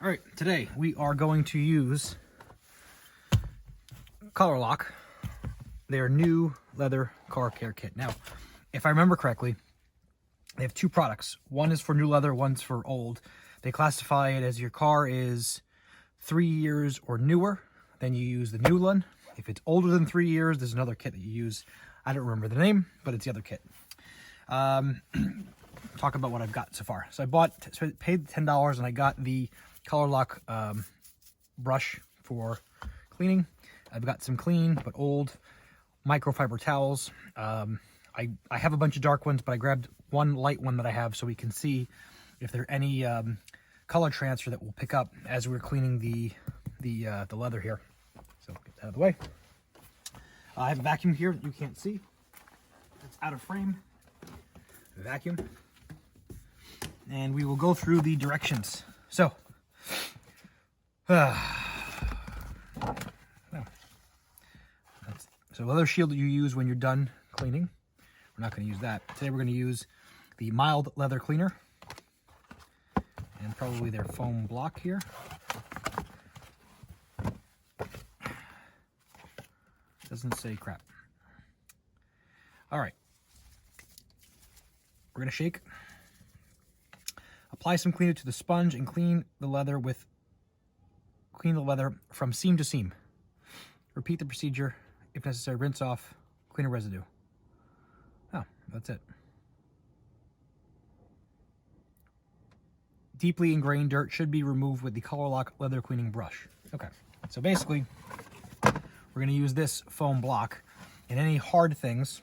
All right, today we are going to use ColourLock, their new leather car care kit. Now, if I remember correctly, they have two products. One is for new leather, one's for old. They classify it as your car is 3 years or newer, then you use the new one. If it's older than 3 years, there's another kit that you use. I don't remember the name, but it's the other kit. Talk about what I've got so far. So I paid $10 and I got the ColourLock brush for cleaning. I've got some clean but old microfiber towels. I have a bunch of dark ones, but I grabbed one light one that I have so we can see if there's any color transfer that we'll pick up as we're cleaning the leather here. So get that out of the way. I have a vacuum here that you can't see. It's out of frame. Vacuum. And we will go through the directions. So, leather shield that you use when you're done cleaning. We're not going to use that. Today we're going to use the mild leather cleaner and probably their foam block here. Doesn't say crap. All right. We're going to shake. Apply some cleaner to the sponge and clean the leather from seam to seam. Repeat the procedure. If necessary, rinse off cleaner residue. Oh, that's it. Deeply ingrained dirt should be removed with the ColourLock leather cleaning brush. Okay, so basically, we're going to use this foam block, and any hard things,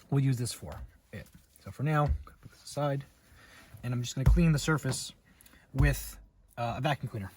we'll use this for it. So for now, put this aside, and I'm just going to clean the surface with a vacuum cleaner.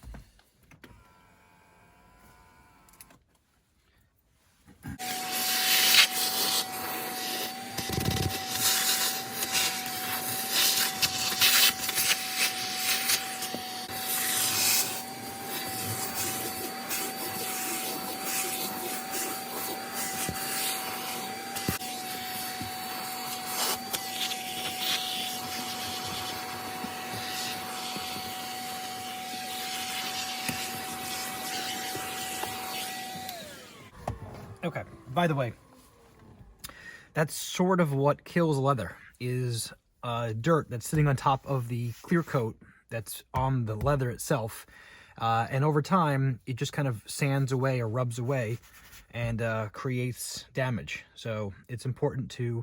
Okay, by the way, that's sort of what kills leather, is dirt that's sitting on top of the clear coat that's on the leather itself. And over time, it just kind of sands away or rubs away and creates damage. So it's important to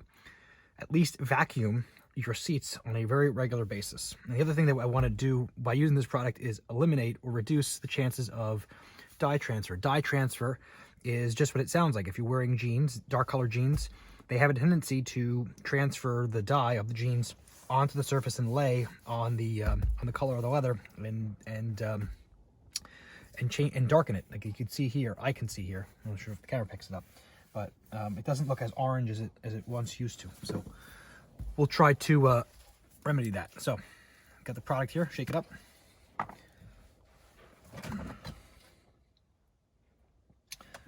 at least vacuum your seats on a very regular basis. And the other thing that I want to do by using this product is eliminate or reduce the chances of dye transfer. Dye transfer is just what it sounds like. If you're wearing jeans, dark color jeans, they have a tendency to transfer the dye of the jeans onto the surface and lay on the color of the leather and darken it. Like you can see here, I can see here. I'm not sure if the camera picks it up, but it doesn't look as orange as it once used to. So we'll try to remedy that. So got the product here. Shake it up.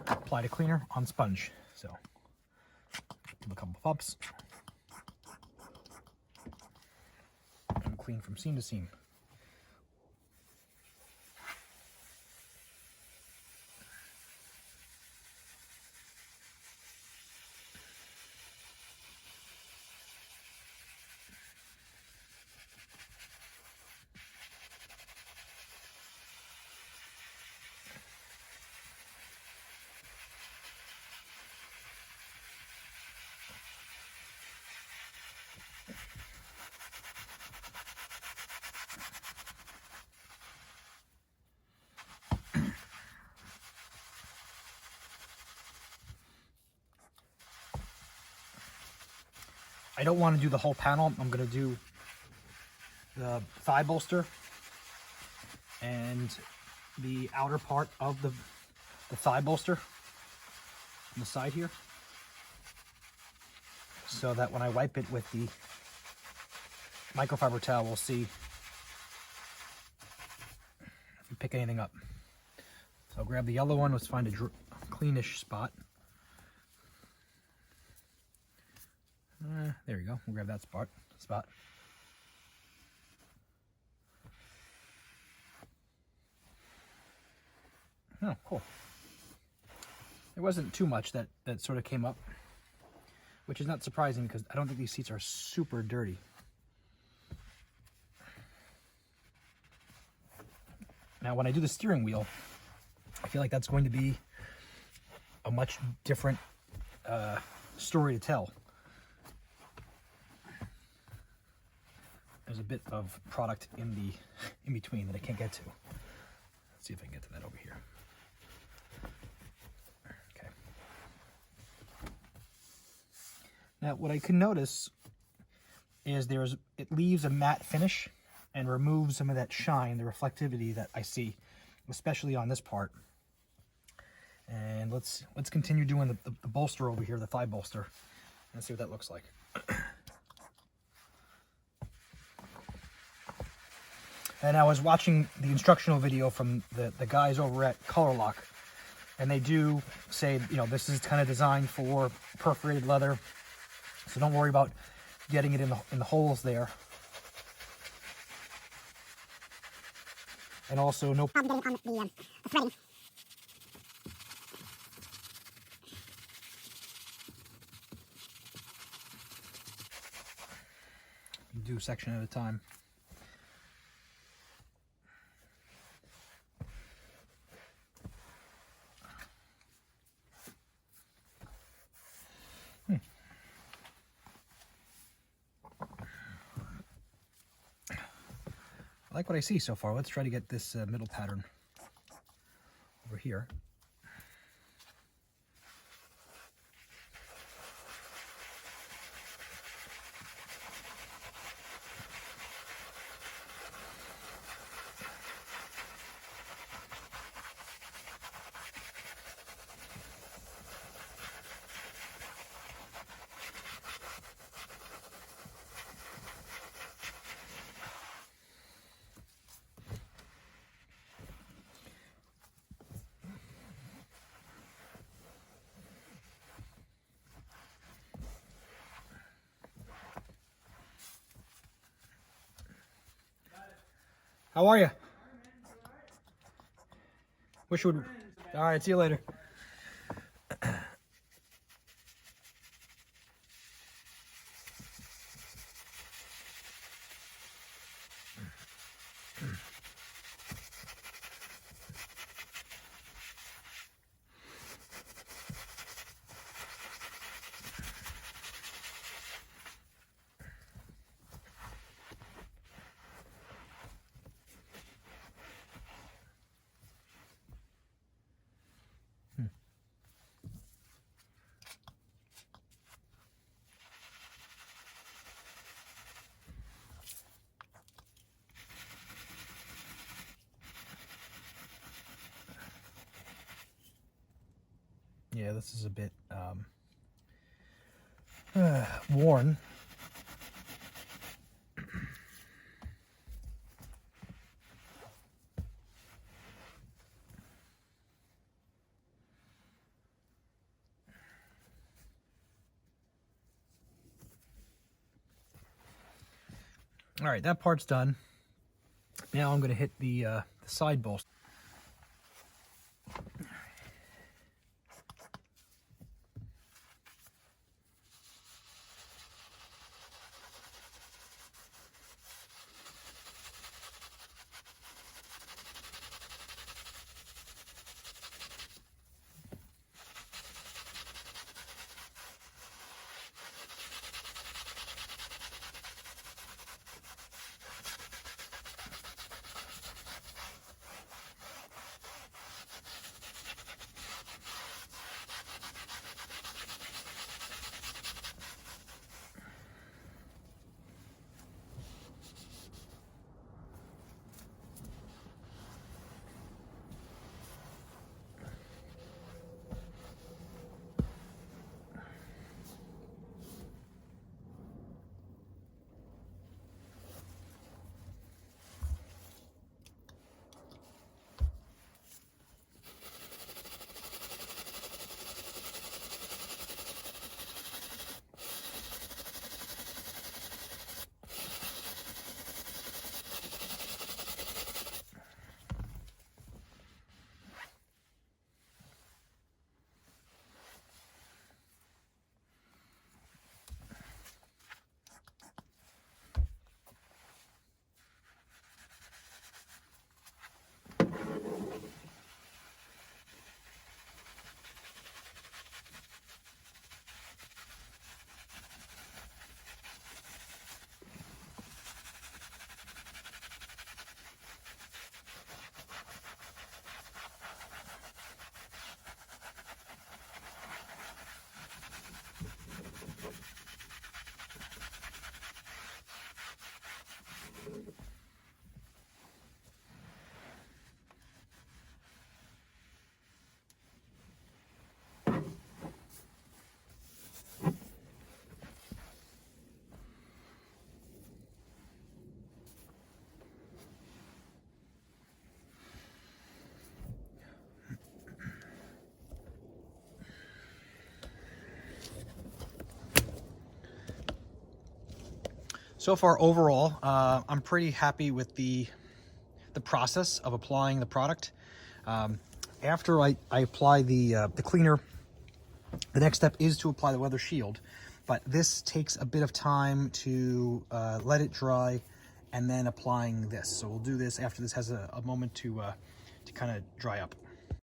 Apply to cleaner on sponge. So give a couple pops and clean from seam to seam. I don't want to do the whole panel. I'm going to do the thigh bolster and the outer part of the thigh bolster on the side here, so that when I wipe it with the microfiber towel, we'll see if we pick anything up. So I'll grab the yellow one. Let's find a cleanish spot. There we go. We'll grab that spot. Oh, cool. There wasn't too much that sort of came up, which is not surprising because I don't think these seats are super dirty. Now, when I do the steering wheel, I feel like that's going to be a much different story to tell. There's a bit of product in between that I can't get to. Let's see if I can get to that over here. Okay. Now, what I can notice is it leaves a matte finish and removes some of that shine, the reflectivity that I see, especially on this part. And let's continue doing the bolster over here, the thigh bolster, and see what that looks like. And I was watching the instructional video from the guys over at ColourLock, and they do say, you know, this is kind of designed for perforated leather, so don't worry about getting it in the holes there. And also no problem on the threading. Do a section at a time. I like what I see so far. Let's try to get this middle pattern over here. How are you? Wish you would. All right, see you later. Yeah, this is a bit worn. All right, that part's done. Now I'm going to hit the side bolster. So far, overall, I'm pretty happy with the process of applying the product. After I apply the cleaner, the next step is to apply the weather shield, but this takes a bit of time to let it dry and then applying this. So we'll do this after this has a moment to kind of dry up.